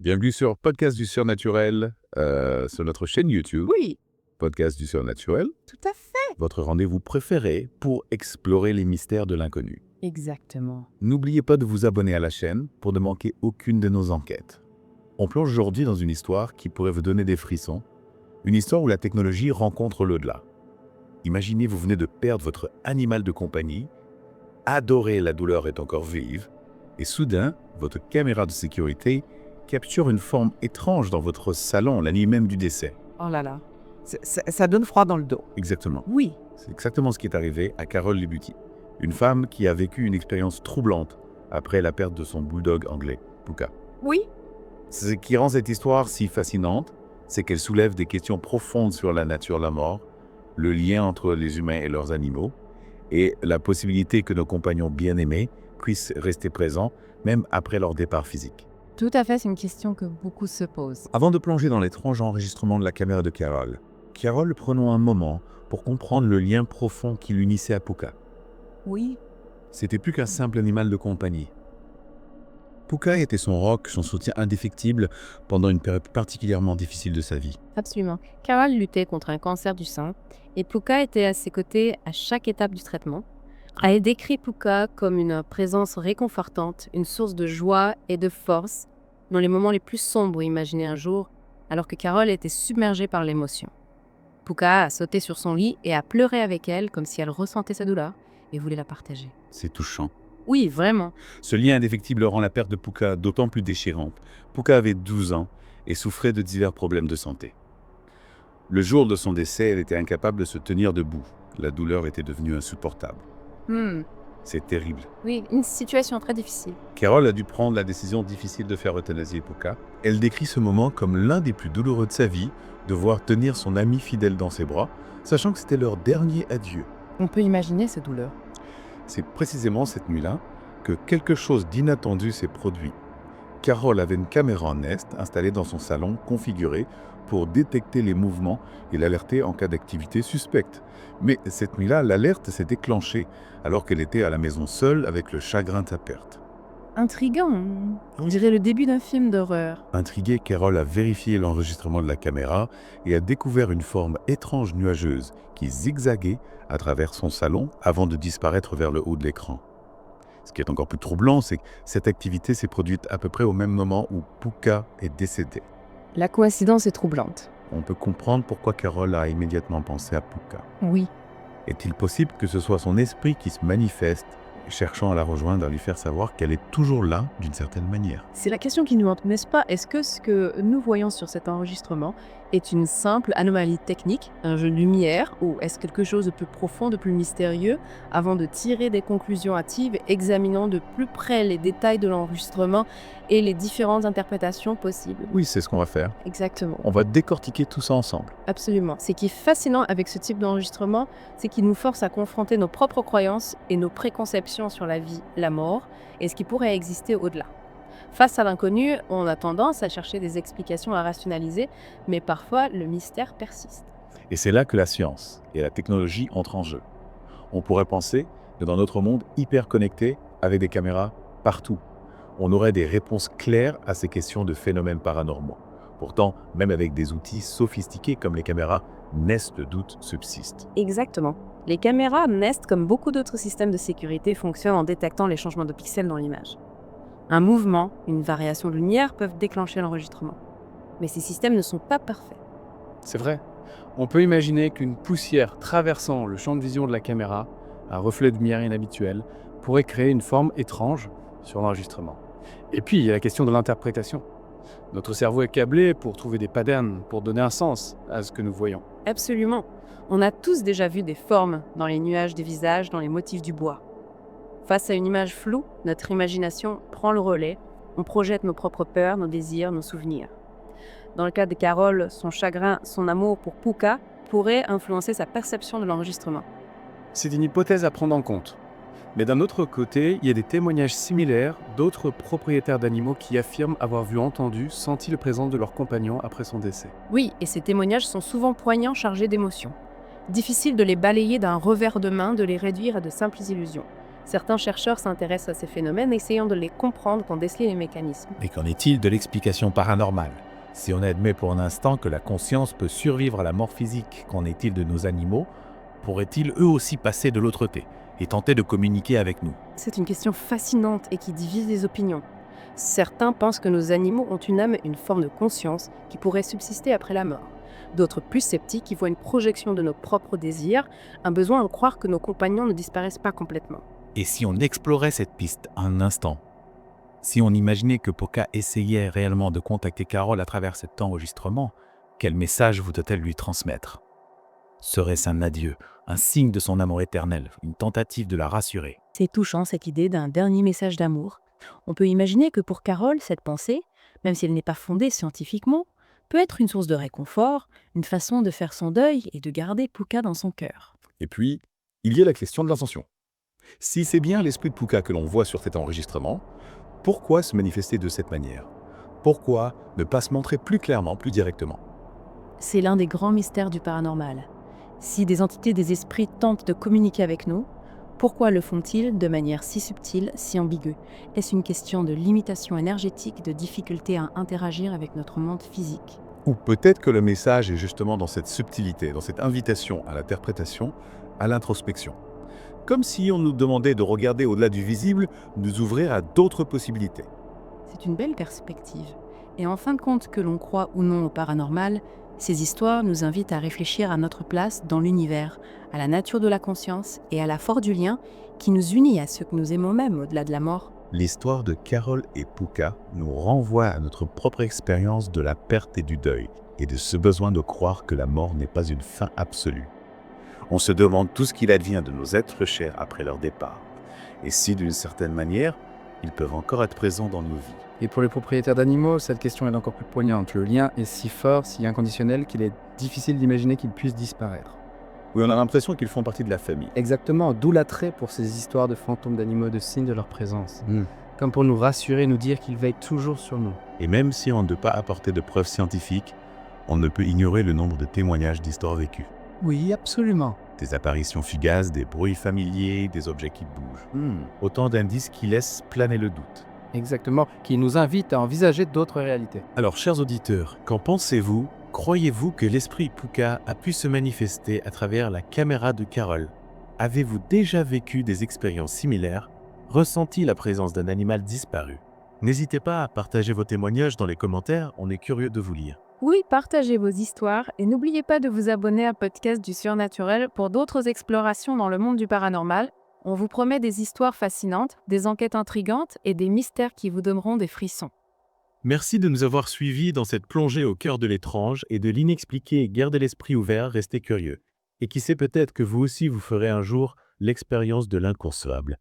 Bienvenue sur Podcast du Surnaturel, sur notre chaîne YouTube, Oui, Podcast du Surnaturel, tout à fait. votre rendez-vous préféré pour explorer les mystères de l'inconnu. Exactement. N'oubliez pas de vous abonner à la chaîne pour ne manquer aucune de nos enquêtes. On plonge aujourd'hui dans une histoire qui pourrait vous donner des frissons, une histoire où la technologie rencontre l'au-delà. Imaginez, vous venez de perdre votre animal de compagnie, adorez la douleur est encore vive, et soudain, votre caméra de sécurité capture une forme étrange dans votre salon la nuit même du décès. Oh là là. Ça donne froid dans le dos. Exactement. Oui. C'est exactement ce qui est arrivé à Carole Libuty, une femme qui a vécu une expérience troublante après la perte de son bulldog anglais, Puka. Oui. Ce qui rend cette histoire si fascinante, c'est qu'elle soulève des questions profondes sur la nature de la mort, le lien entre les humains et leurs animaux, et la possibilité que nos compagnons bien-aimés puissent rester présents même après leur départ physique. Tout à fait, c'est une question que beaucoup se posent. Avant de plonger dans l'étrange enregistrement de la caméra de Carole, prenons un moment pour comprendre le lien profond qui l'unissait à Puka. Oui. C'était plus qu'un simple animal de compagnie. Puka était son roc, son soutien indéfectible pendant une période particulièrement difficile de sa vie. Absolument. Carole luttait contre un cancer du sein et Puka était à ses côtés à chaque étape du traitement. Elle décrit Puka comme une présence réconfortante, une source de joie et de force dans les moments les plus sombres imaginés un jour, alors que Carole était submergée par l'émotion. Puka a sauté sur son lit et a pleuré avec elle comme si elle ressentait sa douleur et voulait la partager. C'est touchant. Oui, vraiment. Ce lien indéfectible rend la perte de Puka d'autant plus déchirante. Puka avait 12 ans et souffrait de divers problèmes de santé. Le jour de son décès, elle était incapable de se tenir debout. La douleur était devenue insupportable. C'est terrible. Oui, une situation très difficile. Carole a dû prendre la décision difficile de faire euthanasier Puka. Elle décrit ce moment comme l'un des plus douloureux de sa vie, de voir tenir son ami fidèle dans ses bras, sachant que c'était leur dernier adieu. On peut imaginer cette douleur. C'est précisément cette nuit-là que quelque chose d'inattendu s'est produit. Carole avait une caméra Nest installée dans son salon configurée pour détecter les mouvements et l'alerter en cas d'activité suspecte. Mais cette nuit-là, l'alerte s'est déclenchée alors qu'elle était à la maison seule avec le chagrin de sa perte. Intriguant. On dirait le début d'un film d'horreur. Intriguée, Carole a vérifié l'enregistrement de la caméra et a découvert une forme étrange nuageuse qui zigzaguait à travers son salon avant de disparaître vers le haut de l'écran. Ce qui est encore plus troublant, c'est que cette activité s'est produite à peu près au même moment où Puka est décédé. La coïncidence est troublante. On peut comprendre pourquoi Carole a immédiatement pensé à Puka. Oui. Est-il possible que ce soit son esprit qui se manifeste, cherchant à la rejoindre, à lui faire savoir qu'elle est toujours là d'une certaine manière? C'est la question qui nous hante, n'est-ce pas? Est-ce que ce que nous voyons sur cet enregistrement est une simple anomalie technique, un jeu de lumière, ou est-ce quelque chose de plus profond, de plus mystérieux? Avant de tirer des conclusions hâtives, examinons de plus près les détails de l'enregistrement et les différentes interprétations possibles. Oui, c'est ce qu'on va faire. Exactement. On va décortiquer tout ça ensemble. Absolument. Ce qui est fascinant avec ce type d'enregistrement, c'est qu'il nous force à confronter nos propres croyances et nos préconceptions sur la vie, la mort et ce qui pourrait exister au-delà. Face à l'inconnu, on a tendance à chercher des explications à rationaliser, mais parfois le mystère persiste. Et c'est là que la science et la technologie entrent en jeu. On pourrait penser que dans notre monde hyper connecté, avec des caméras partout, on aurait des réponses claires à ces questions de phénomènes paranormaux. Pourtant, même avec des outils sophistiqués comme les caméras, Nest, le doute subsiste. Exactement. Les caméras Nest, comme beaucoup d'autres systèmes de sécurité, fonctionnent en détectant les changements de pixels dans l'image. Un mouvement, une variation de lumière peuvent déclencher l'enregistrement. Mais ces systèmes ne sont pas parfaits. C'est vrai. On peut imaginer qu'une poussière traversant le champ de vision de la caméra, un reflet de lumière inhabituel, pourrait créer une forme étrange sur l'enregistrement. Et puis, il y a la question de l'interprétation. Notre cerveau est câblé pour trouver des patterns, pour donner un sens à ce que nous voyons. Absolument. On a tous déjà vu des formes dans les nuages des visages, dans les motifs du bois. Face à une image floue, notre imagination prend le relais, on projette nos propres peurs, nos désirs, nos souvenirs. Dans le cas de Carole, son chagrin, son amour pour Puka pourrait influencer sa perception de l'enregistrement. C'est une hypothèse à prendre en compte. Mais d'un autre côté, il y a des témoignages similaires d'autres propriétaires d'animaux qui affirment avoir vu, entendu, senti le présence de leur compagnon après son décès. Oui, et ces témoignages sont souvent poignants, chargés d'émotions. Difficile de les balayer d'un revers de main, de les réduire à de simples illusions. Certains chercheurs s'intéressent à ces phénomènes, essayant de les comprendre pour déceler les mécanismes. Mais qu'en est-il de l'explication paranormale? Si on admet pour un instant que la conscience peut survivre à la mort physique, qu'en est-il de nos animaux? Pourraient-ils eux aussi passer de l'autre côté et tenter de communiquer avec nous? C'est une question fascinante et qui divise les opinions. Certains pensent que nos animaux ont une âme, une forme de conscience qui pourrait subsister après la mort. D'autres, plus sceptiques, y voient une projection de nos propres désirs, un besoin de croire que nos compagnons ne disparaissent pas complètement. Et si on explorait cette piste un instant? Si on imaginait que Puka essayait réellement de contacter Carole à travers cet enregistrement, quel message voudrait-elle lui transmettre? Serait-ce un adieu, un signe de son amour éternel, une tentative de la rassurer? C'est touchant cette idée d'un dernier message d'amour. On peut imaginer que pour Carole, cette pensée, même si elle n'est pas fondée scientifiquement, peut être une source de réconfort, une façon de faire son deuil et de garder Puka dans son cœur. Et puis, il y a la question de l'intention. Si c'est bien l'esprit de Puka que l'on voit sur cet enregistrement, pourquoi se manifester de cette manière? Pourquoi ne pas se montrer plus clairement, plus directement? C'est l'un des grands mystères du paranormal. Si des entités des esprits tentent de communiquer avec nous, pourquoi le font-ils de manière si subtile, si ambiguë? Est-ce une question de limitation énergétique, de difficulté à interagir avec notre monde physique? Ou peut-être que le message est justement dans cette subtilité, dans cette invitation à l'interprétation, à l'introspection. Comme si on nous demandait de regarder au-delà du visible, nous ouvrir à d'autres possibilités. C'est une belle perspective. Et en fin de compte, que l'on croit ou non au paranormal, ces histoires nous invitent à réfléchir à notre place dans l'univers, à la nature de la conscience et à la force du lien qui nous unit à ceux que nous aimons même au-delà de la mort. L'histoire de Carole et Puka nous renvoie à notre propre expérience de la perte et du deuil, et de ce besoin de croire que la mort n'est pas une fin absolue. On se demande tout ce qu'il advient de nos êtres chers après leur départ, et si d'une certaine manière, ils peuvent encore être présents dans nos vies. Et pour les propriétaires d'animaux, cette question est encore plus poignante. Le lien est si fort, si inconditionnel qu'il est difficile d'imaginer qu'ils puissent disparaître. Oui, on a l'impression qu'ils font partie de la famille. Exactement, d'où l'attrait pour ces histoires de fantômes d'animaux, de signes de leur présence. Comme pour nous rassurer, nous dire qu'ils veillent toujours sur nous. Et même si on ne peut pas apporter de preuves scientifiques, on ne peut ignorer le nombre de témoignages d'histoires vécues. Oui, absolument. Des apparitions fugaces, des bruits familiers, des objets qui bougent. Autant d'indices qui laissent planer le doute. Exactement, qui nous invitent à envisager d'autres réalités. Alors, chers auditeurs, qu'en pensez-vous? Croyez-vous que l'esprit Puka a pu se manifester à travers la caméra de Carole? Avez-vous déjà vécu des expériences similaires? Ressenti la présence d'un animal disparu? N'hésitez pas à partager vos témoignages dans les commentaires, on est curieux de vous lire. Oui, partagez vos histoires et n'oubliez pas de vous abonner à Podcast du Surnaturel pour d'autres explorations dans le monde du paranormal. On vous promet des histoires fascinantes, des enquêtes intrigantes et des mystères qui vous donneront des frissons. Merci de nous avoir suivis dans cette plongée au cœur de l'étrange et de l'inexpliqué. Gardez l'esprit ouvert, restez curieux. Et qui sait, peut-être que vous aussi vous ferez un jour l'expérience de l'inconcevable.